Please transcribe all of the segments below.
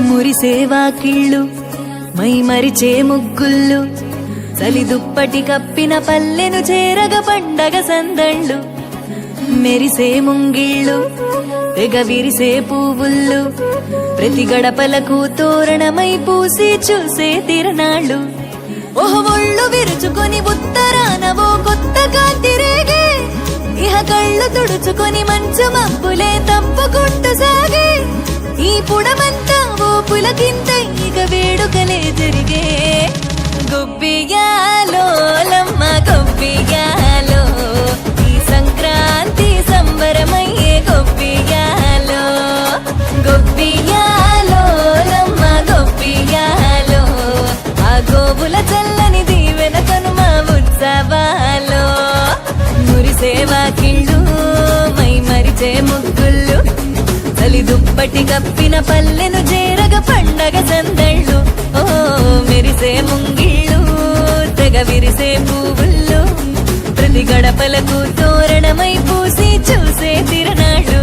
మురిసేవా కిళ్ళు my మరిచే ముగ్గుళ్ళు చలి దుప్పటి కప్పిన పల్లెను చేరగ పండగ సందళ్ళు మెరిసే ముంగిళ్ళు తెగ విరిసే పువ్వుళ్ళు ప్రతి గడపలకు తోరణమై పూసి చూసే తిరణాళ్ళు ఒళ్ళు విరుచుకొని ఉత్తరానవో కొత్త కాంతి రేగే ఇహ కళ్ళు తుడుచుకొని మంచు మబ్బులే తప్పుకుంటూ సాగే ఈ పుడమంతా ఓ పులకింత ఇక వేడుకలే జరిగే గొబ్బియాలో లమ్మ గొబ్బియాలో ఈ సంక్రాంతి సంబరమయ్యే గొబ్బియాలో గొబ్బియాలో లమ్మ గొబ్బియాలో ఆ గోవుల చల్లని దీవెన కనుమ ఉత్సవాలో మురిసేవా కిళ్ళు మై మరిచే ముగ్గుళ్ళు చలి దుప్పటి కప్పిన పల్లెను చేరగ పండగ సందళ్ళు ఓ మెరిసే ముంగిళ్ళు తెగ విరిసే పువ్వుళ్ళు ప్రతి గడపలకు తోరణమై పూసి చూసే తిరణాళ్ళు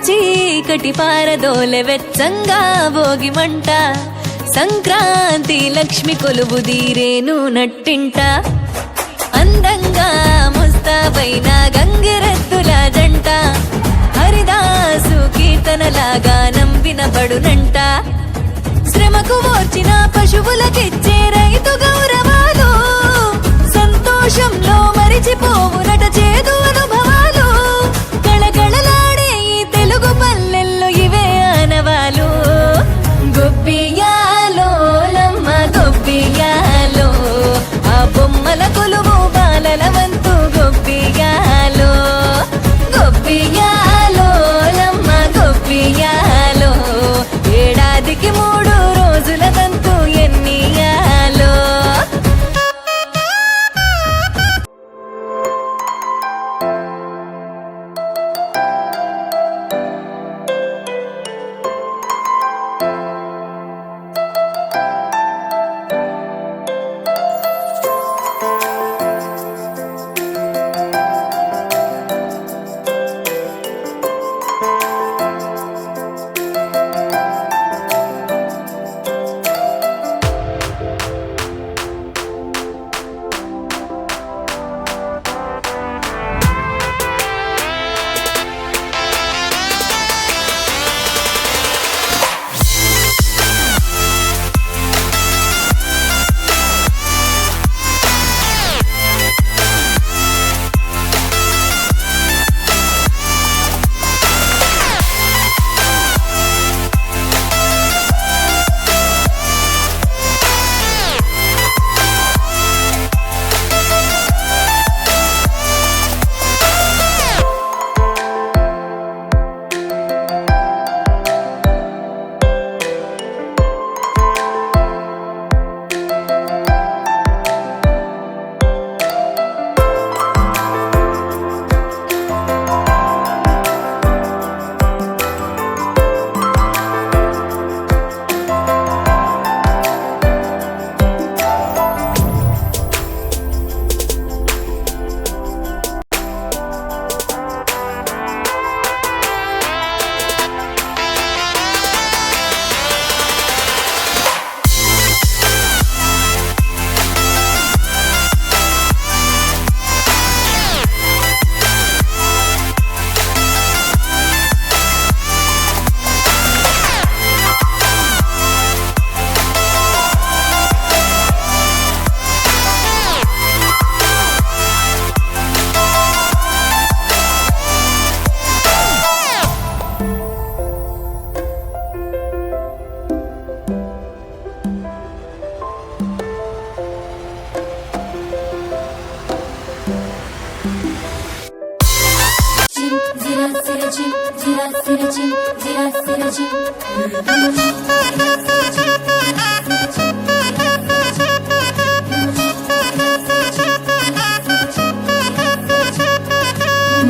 చీకటి పారదోలె వెచ్చంగా భోగి మంట సంక్రాంతి లక్ష్మి కొలువు దీరేను నట్టింట అందంగా ముస్తాబైన గంగిరెద్దుల జంట హరిదాసు కీర్తనలాగా వినబడునంట శ్రమకు ఓర్చిన పశువులకిచ్చే రైతు గౌరవాలు సంతోషంలో మరిచిపోవునట చేదు అనుభవాలు కళకళలాడే ఈ తెలుగు పల్లెల్లో ఇవే ఆనవాలు గొబ్బియాలో లమ్మ గొబ్బియాలో ఆ బొమ్మల కొలువు బాలల వంతు గొబ్బియాలో గొబ్బియాలో లమ్మ గొబ్బియాలో ఏడాదికి 3 రోజుల తంతు ఎన్నియాలో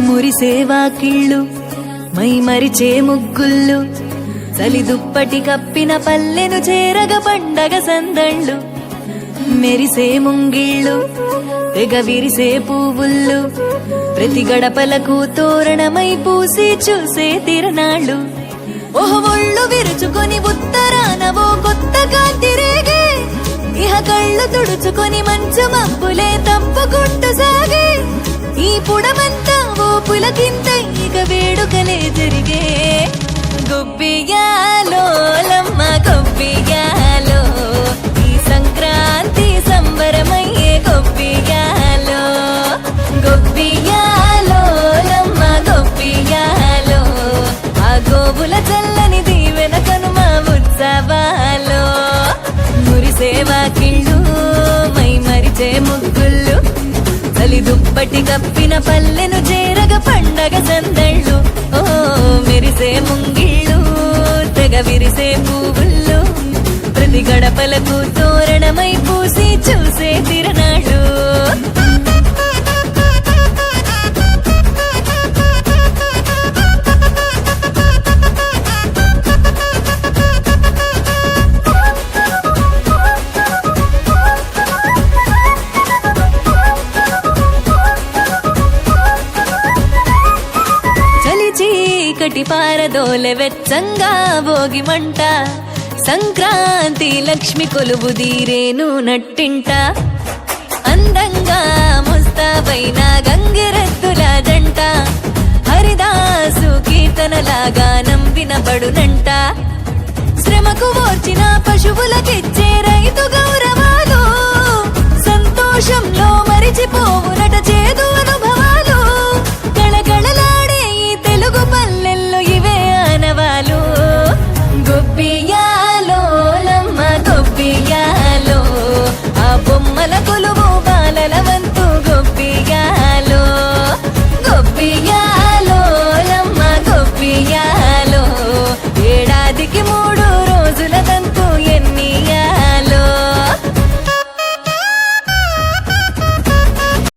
మురిసేవా కిళ్ళు మై మరిచే ముగ్గుళ్ళు చలి దుప్పటి కప్పిన పల్లెను చేరగ పండగ సందళ్ళు మెరిసే ముంగిళ్ళు తెగ విరిసే పువ్వుళ్ళు ప్రతి గడపలకు తోరణమై పూసి చూసే తిరణాళ్ళు ఓహ్ ఒళ్ళు విరుచుకొని ఉత్తరానవో కొత్త కాంతి రేగే ఇహ కళ్ళు తుడుచుకొని మంచు మబ్బులే తప్పుకుంటూ సాగే ఈ పుడమంతా ఓ పులకింత ఇక వేడుకలే జరిగే గొబ్బియాలో లమ్మ గొబ్బియాలో ఈ సంక్రాంతి సంబరమయ్యే గొబ్బియాలో గొబ్బియాలో లమ్మ గొబ్బియాలో ఆ గోవుల చల్లని దీవెన కనుమ ఉత్సవాలో మురిసేవా కిళ్ళు మై మరిచే ముగ్గుళ్ళు చలి దుప్పటి కప్పిన పల్లెను చేరగ పండగ సందళ్ళు ఓ మెరిసే ముంగిళ్ళు తెగ విరిసే పువ్వుళ్ళు ప్రతి గడపలకు తోరణమై పూసి చూసే తిరణాళ్ళు చీకటి పారదోలె వెచ్చంగా భోగి మంట సంక్రాంతి లక్ష్మి కొలువు దీరేను నట్టింట అందంగా ముస్తాబైన గంగిరెద్దుల జంట హరిదాసు కీర్తనలాగా వినబడునంట శ్రమకు ఓర్చిన పశువులకిచ్చే రైతుగా